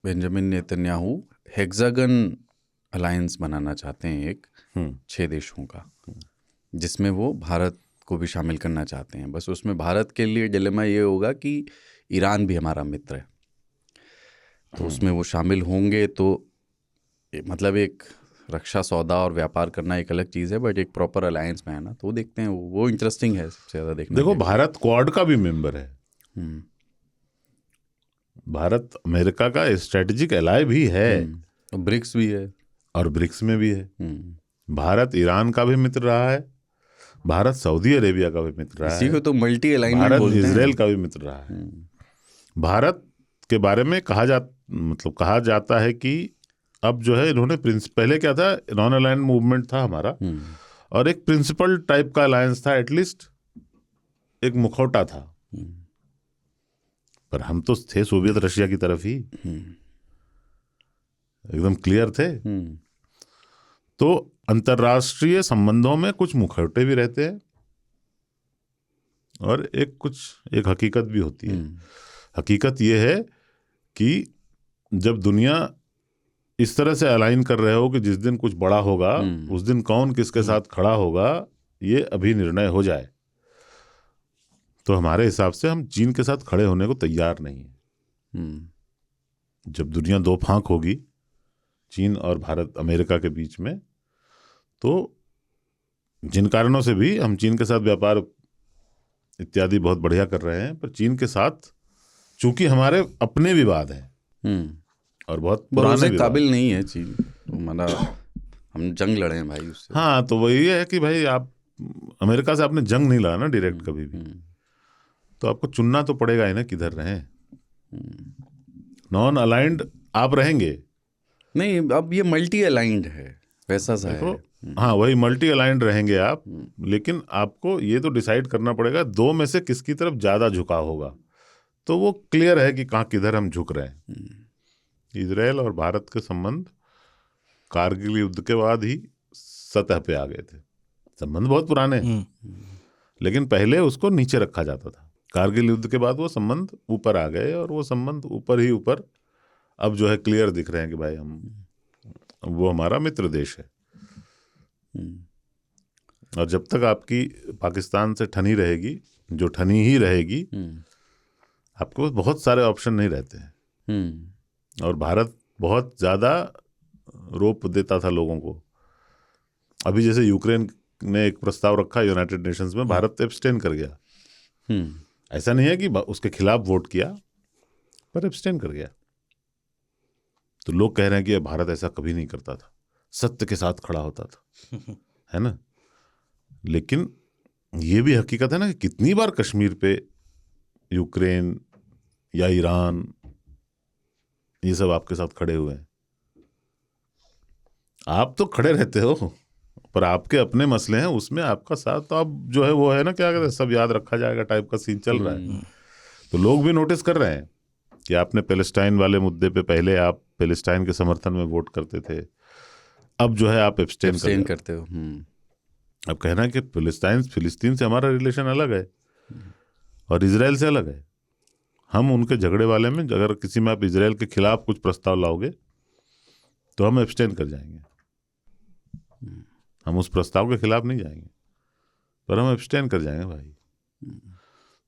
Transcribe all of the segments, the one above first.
Benjamin Netanyahu hexagon alliance बनाना चाहते हैं, एक 6 देशों का, जिसमें वो भारत को भी शामिल करना चाहते हैं। बस उसमें भारत के लिए डिलेमा ये होगा कि ईरान भी हमारा मित्र है, तो उसमें वो शामिल होंगे तो मतलब एक रक्षा सौदा और व्यापार करना एक अलग चीज़ है, बट एक प्रॉपर अलायंस में है ना, तो वो देखते हैं, वो इंटरेस्टिंग है सबसे ज़्यादा देखना। देखो भारत क्वाड का भी मेंबर है, भारत अमेरिका का स्ट्रेटेजिक एलाय भी है, ब्रिक्स भी है, और ब्रिक्स में भी है। भारत ईरान का भी मित्र रहा है, भारत सऊदी अरेबिया का भी मित्र रहा है, इसी को तो मल्टी अलाइनमेंट भारत बोलते हैं। इजराइल का भी मित्र रहा है। भारत के बारे में कहा जाता है कि अब जो है इन्होंने पहले क्या था, नॉन अलाइंड मूवमेंट था हमारा, और एक प्रिंसिपल टाइप का अलायंस था, एटलीस्ट एक मुखौटा था, पर हम तो थे सोवियत रशिया की तरफ ही, एकदम क्लियर थे। तो अंतर्राष्ट्रीय संबंधों में कुछ मुखौटे भी रहते हैं और एक हकीकत भी होती है। हकीकत ये है कि जब दुनिया इस तरह से अलाइन कर रहे हो कि जिस दिन कुछ बड़ा होगा उस दिन कौन किसके साथ खड़ा होगा ये अभी निर्णय हो जाए, तो हमारे हिसाब से हम चीन के साथ खड़े होने को तैयार नहीं है। जब दुनिया दो फांक होगी चीन और भारत अमेरिका के बीच में, तो जिन कारणों से भी हम चीन के साथ व्यापार इत्यादि बहुत बढ़िया कर रहे हैं, पर चीन के साथ चूंकि हमारे अपने विवाद हैं और बहुत पुराने काबिल नहीं है चीन, तो मतलब हम जंग लड़े हैं भाई उससे। हाँ, तो वही है कि भाई आप अमेरिका से आपने जंग नहीं लड़ा ना डायरेक्ट कभी भी, तो आपको चुनना तो पड़ेगा ही ना किधर रहें। नॉन अलाइंड आप रहेंगे नहीं, अब ये मल्टी अलाइंड है, वैसा सा है। हाँ, वही मल्टी अलाइंड रहेंगे आप, लेकिन आपको ये तो डिसाइड करना पड़ेगा दो में से किसकी तरफ ज्यादा झुकाव होगा, तो वो क्लियर है कि कहाँ किधर हम झुक रहे हैं। इजराइल और भारत के संबंध कारगिल युद्ध के बाद ही सतह पे आ गए थे। संबंध बहुत पुराने हैं, लेकिन पहले उसको नीचे रखा जाता था। कारगिल युद्ध के बाद वो संबंध ऊपर आ गए, और वो संबंध ऊपर ही ऊपर अब जो है क्लियर दिख रहे हैं कि भाई वो हमारा मित्र देश है। और जब तक आपकी पाकिस्तान से ठनी रहेगी, जो ठनी ही रहेगी, आपको बहुत सारे ऑप्शन नहीं रहते हैं। और भारत बहुत ज़्यादा रोप देता था लोगों को। अभी जैसे यूक्रेन ने एक प्रस्ताव रखा यूनाइटेड नेशंस में, भारत एब्सटेन कर गया। ऐसा नहीं है कि उसके खिलाफ वोट किया, पर एब्सटेन कर गया। तो लोग कह रहे हैं कि भारत ऐसा कभी नहीं करता था, सत्य के साथ खड़ा होता था, है ना। लेकिन ये भी हकीकत है ना कि कितनी बार कश्मीर पे यूक्रेन या ईरान ये सब आपके साथ खड़े हुए हैं। आप तो खड़े रहते हो, पर आपके अपने मसले हैं, उसमें आपका साथ तो आप जो है वो है ना, क्या कहते हैं, सब याद रखा जाएगा टाइप का सीन चल रहा है। तो लोग भी नोटिस कर रहे हैं कि आपने पैलेस्टाइन वाले मुद्दे पे पहले आप पैलेस्टाइन के समर्थन में वोट करते थे, अब जो है आप एब्सटेन करते हो। अब कहना है कि फिलिस्तीन से हमारा रिलेशन अलग है और इजराइल से अलग है। हम उनके झगड़े वाले में अगर किसी में आप इजराइल के खिलाफ कुछ प्रस्ताव लाओगे तो हम एब्सटेन कर जाएंगे, हम उस प्रस्ताव के खिलाफ नहीं जाएंगे, पर हम एब्सटेन कर जाएंगे भाई।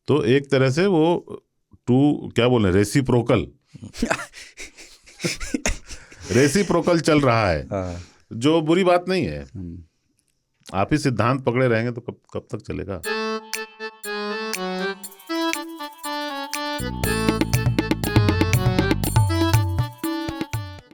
तो एक तरह से वो क्या बोले, रेसिप्रोकल चल रहा है, जो बुरी बात नहीं है। आप ही सिद्धांत पकड़े रहेंगे तो कब तक चलेगा।